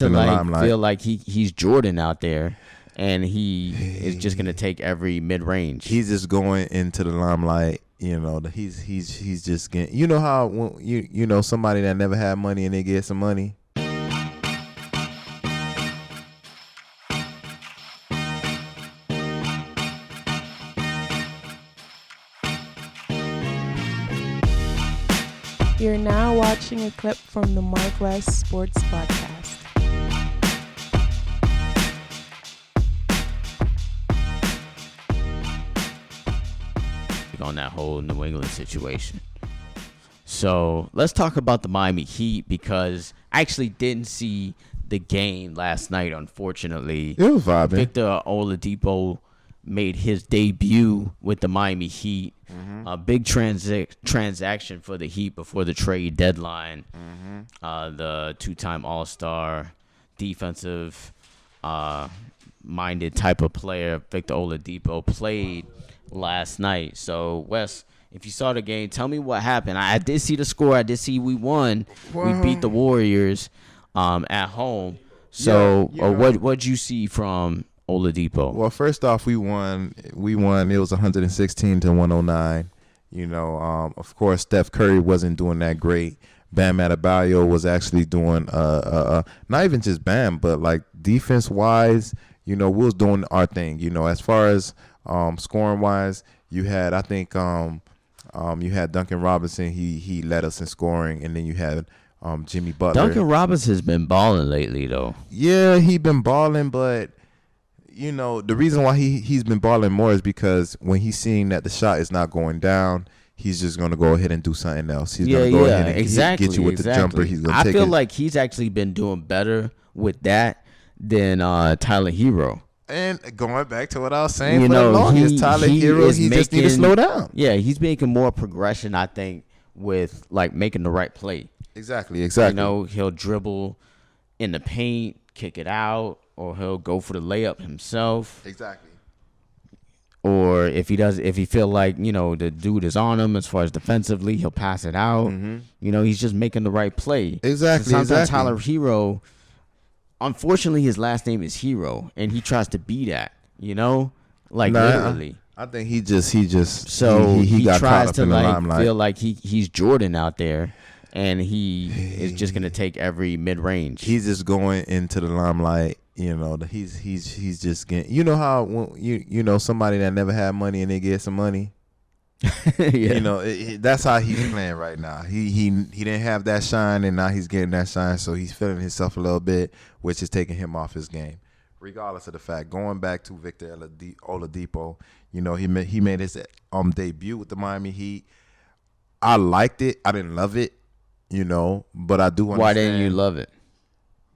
in the limelight. Feel like he's Jordan out there, and he is just gonna take every mid range. He's just going into the limelight. He's just getting. You know how when you know somebody that never had money and they get some money. You're now watching a clip from the MarcWes Sport Podcast. On that whole New England situation. So let's talk about the Miami Heat, because I actually didn't see the game last night, unfortunately. It was vibing. Victor Oladipo made his debut with the Miami Heat. A big transaction for the Heat before the trade deadline. The two-time All-Star, defensive minded type of player, Victor Oladipo, played last night. So, Wes, if you saw the game, tell me what happened. I did see the score. I did see we won. We beat the Warriors at home. So, what'd you see from Oladipo? Well, first off, we won. It was 116 to 109. Of course, Steph Curry wasn't doing that great. Bam Adebayo was actually doing not even just Bam, but like defense wise, we was doing our thing. As far as scoring wise, you had you had Duncan Robinson. He led us in scoring, and then you had Jimmy Butler. Duncan Robinson has been balling lately, though. Yeah, he been balling, but the reason why he's been balling more is because when he's seeing that the shot is not going down, he's just going to go ahead and do something else. He's going to go ahead and get you with the jumper. He's going to take it. I feel like he's actually been doing better with that than Tyler Hero. And going back to what I was saying for the longest, Tyler Hero, he just need to slow down. Yeah, he's making more progression, I think, with like making the right play. Exactly. He'll dribble in the paint, kick it out, or he'll go for the layup himself. Exactly. Or if he feel like, the dude is on him as far as defensively, he'll pass it out. He's just making the right play. Exactly. Sometimes Tyler Hero, unfortunately, his last name is Hero, and he tries to be that, literally. I think he just so he got tries caught up to in the limelight. feel like he's Jordan out there, and he is just gonna take every mid range. He's just going into the limelight. He's just getting. You know how when somebody that never had money and they get some money. Yeah. That's how he's playing right now. He didn't have that shine, and now he's getting that shine, so he's feeling himself a little bit, which is taking him off his game. Regardless of the fact, going back to Victor Oladipo, he made his debut with the Miami Heat. I liked it. I didn't love it, but I do understand. Why didn't you love it?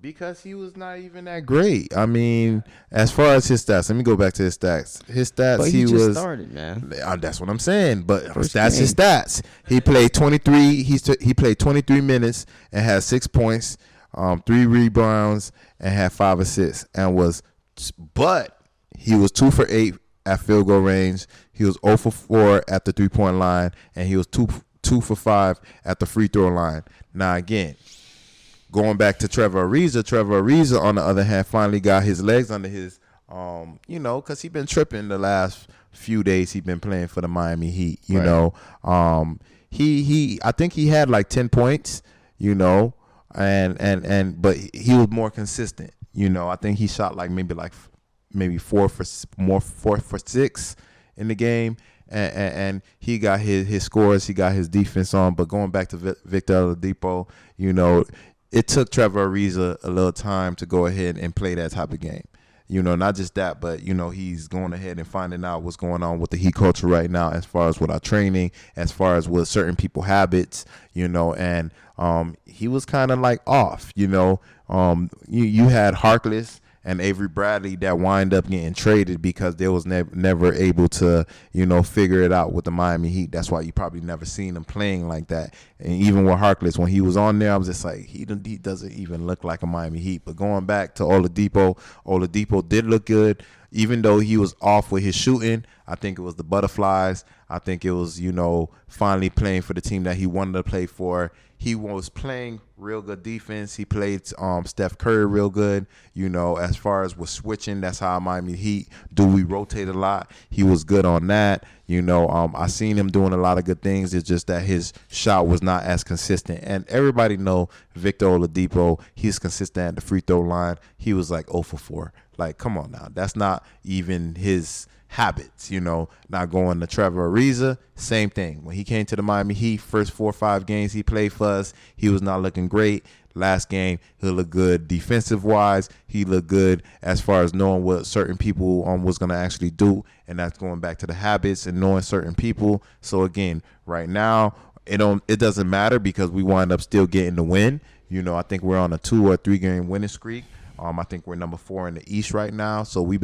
Because he was not even that great. I mean, as far as his stats, let me go back to his stats. But he just started, man. That's what I'm saying. But that's his stats. He played 23. He played 23 minutes and had 6 points, 3 rebounds, and had 5 assists. But he was 2 for 8 at field goal range. He was 0 for 4 at the 3-point line, and he was 2 for 5 at the free throw line. Now again, going back to Trevor Ariza, on the other hand, finally got his legs under his, because he's been tripping the last few days. He's been playing for the Miami Heat. I think he had like 10 points. But he was more consistent. I think he shot maybe 4 for 6 in the game. And he got his scores, he got his defense on. But going back to Victor Oladipo, it took Trevor Ariza a little time to go ahead and play that type of game. Not just that, but, he's going ahead and finding out what's going on with the Heat culture right now as far as with our training, as far as with certain people habits, and he was kind of like off, you had Harkless and Avery Bradley that wind up getting traded because they was never able to, figure it out with the Miami Heat. That's why you probably never seen him playing like that. And even with Harkless, when he was on there, I was just like, he doesn't even look like a Miami Heat. But going back to Oladipo did look good. Even though he was off with his shooting, I think it was the butterflies. I think it was, finally playing for the team that he wanted to play for. He was playing real good defense. He played Steph Curry real good. As far as with switching, that's how Miami Heat do. We rotate a lot. He was good on that. I seen him doing a lot of good things. It's just that his shot was not as consistent. And everybody know Victor Oladipo, he's consistent at the free throw line. He was like 0 for 4. Like, come on now. That's not even his habits, not going to Trevor Ariza, same thing. When he came to the Miami Heat, first 4 or 5 games he played for us, he was not looking great. Last game, he looked good defensive-wise. He looked good as far as knowing what certain people was going to actually do, and that's going back to the habits and knowing certain people. So, again, right now, it doesn't matter because we wind up still getting the win. I think we're on a 2 or 3 game winning streak. I think we're number 4 in the East right now. So we're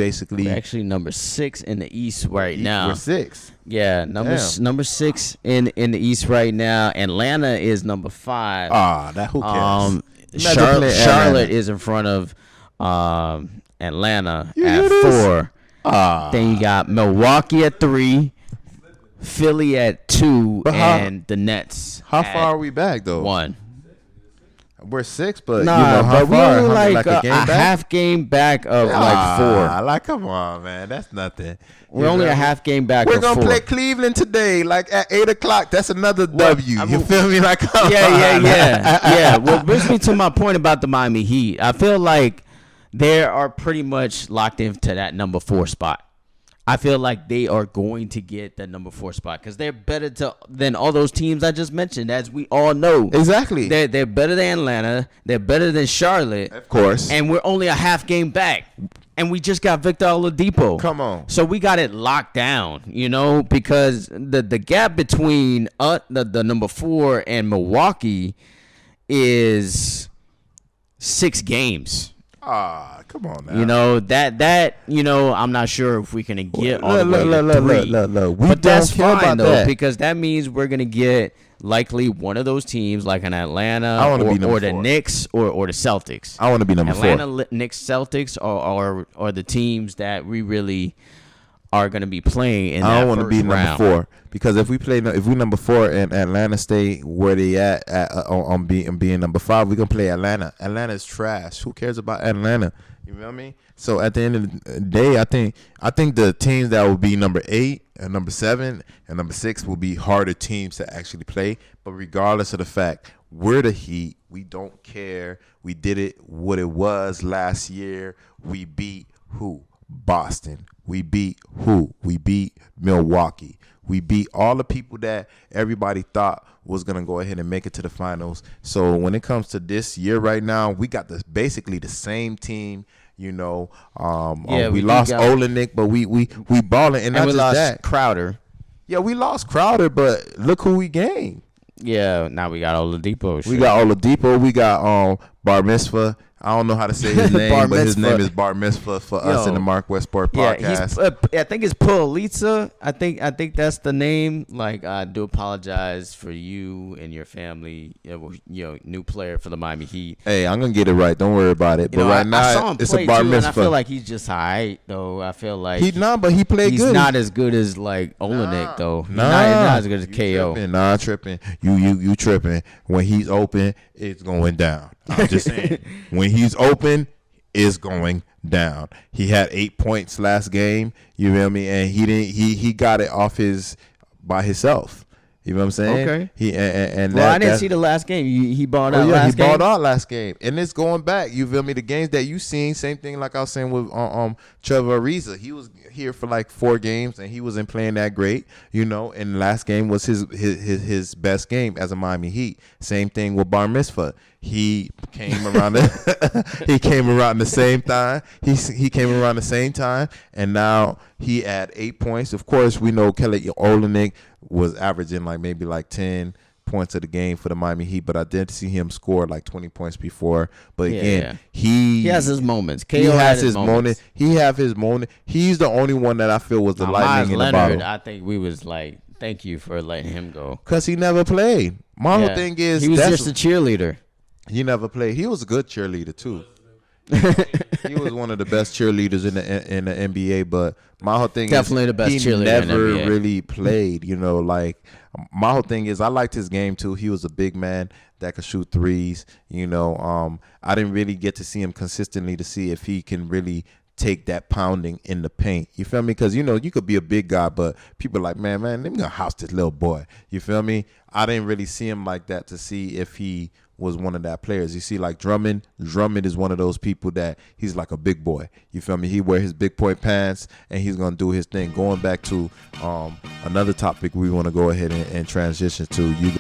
actually number 6 in the East now. We're 6. Yeah, number 6 in the East right now. Atlanta is number 5. Who cares? Charlotte is in front of Atlanta at 4. Then you got Milwaukee at 3, Philly at 2, and the Nets. How far are we back though? 1. We're 6, but how but far? We're like a half game back of 4. Like, come on, man, that's nothing. We're only a half game back. We're of gonna 4. play Cleveland today, like at 8:00. That's another W. You feel me? Like, yeah. Well, brings me to my point about the Miami Heat. I feel like they are pretty much locked into that number 4 spot. I feel like they are going to get that number 4 spot because they're better than all those teams I just mentioned, as we all know. Exactly. They're better than Atlanta. They're better than Charlotte. Of course. And we're only a half game back. And we just got Victor Oladipo. Come on. So we got it locked down, because the gap between the number 4 and Milwaukee is 6 games. Come on now. I'm not sure if we can get all the way to 3. But that's fine, though, because that means we're going to get likely one of those teams like an Atlanta or the Knicks or the Celtics. I want to be number 4. Atlanta, Knicks, Celtics are the teams that we really are going to be playing in that first round. I don't want to be number 4 because if we number 4 and Atlanta stay where they at on being number 5, we're gonna play Atlanta. Atlanta is trash. Who cares about Atlanta? You know what I mean? So at the end of the day, I think the teams that will be number 8 and number 7 and number 6 will be harder teams to actually play. But regardless of the fact, we're the Heat. We don't care. We did it what it was last year. We beat who? Boston. We beat who? We beat Milwaukee. We beat all the people that everybody thought was going to go ahead and make it to the finals. So when it comes to this year right now, we got basically the same team. We lost Olenek, but we balling. And we lost that. Crowder. Yeah, we lost Crowder, but look who we gained. Yeah, now we got Oladipo. We got Oladipo. We got Bar Mitzvah. I don't know how to say his name, but his name is Bar Mitzvah for us in the MarcWes Sport Podcast. I think it's Politza. I think that's the name. Like, I do apologize for you and your family. New player for the Miami Heat. Hey, I'm gonna get it right. Don't worry about it. But right now, it's a Bar Mitzvah. And I feel like he's just alright though. I feel like but he played good. He's not as good as like Olenek though. He's not as good as KO. Tripping. You tripping. When he's open, it's going down. I'm just saying, when he's open, it's going down. He had 8 points last game. You feel me? And he got it by himself. You know what I'm saying? Okay. I didn't see the last game. He balled out last game? He balled out last game. And it's going back. You feel me? The games that you seen, same thing like I was saying with Trevor Ariza. He was here for like 4 games, and he wasn't playing that great, and last game was his best game as a Miami Heat. Same thing with Bar Mitzvah. He came around the same time. He came around the same time, and now he had 8 points. Of course, we know Kelly Olynyk was averaging maybe 10 points of the game for the Miami Heat, but I did see him score 20 points before. But again, he has his moments. He has his moment. He have his moment. He's the only one that I feel was the lightning in the bottle. I think we was thank you for letting him go because he never played. My whole thing is he was just a cheerleader. He never played. He was a good cheerleader too. He was one of the best cheerleaders in the NBA. But my whole thing Definitely is the best he cheerleader in the never NBA. really played. Like my whole thing is I liked his game too. He was a big man that could shoot threes. I didn't really get to see him consistently to see if he can really take that pounding in the paint. You feel me? Because, you could be a big guy, but people are like, man, let me go house this little boy. You feel me? I didn't really see him like that to see if he was one of that players. You see, like Drummond is one of those people that he's like a big boy. You feel me? He wear his big boy pants and he's going to do his thing. Going back to another topic we want to go ahead and transition to, you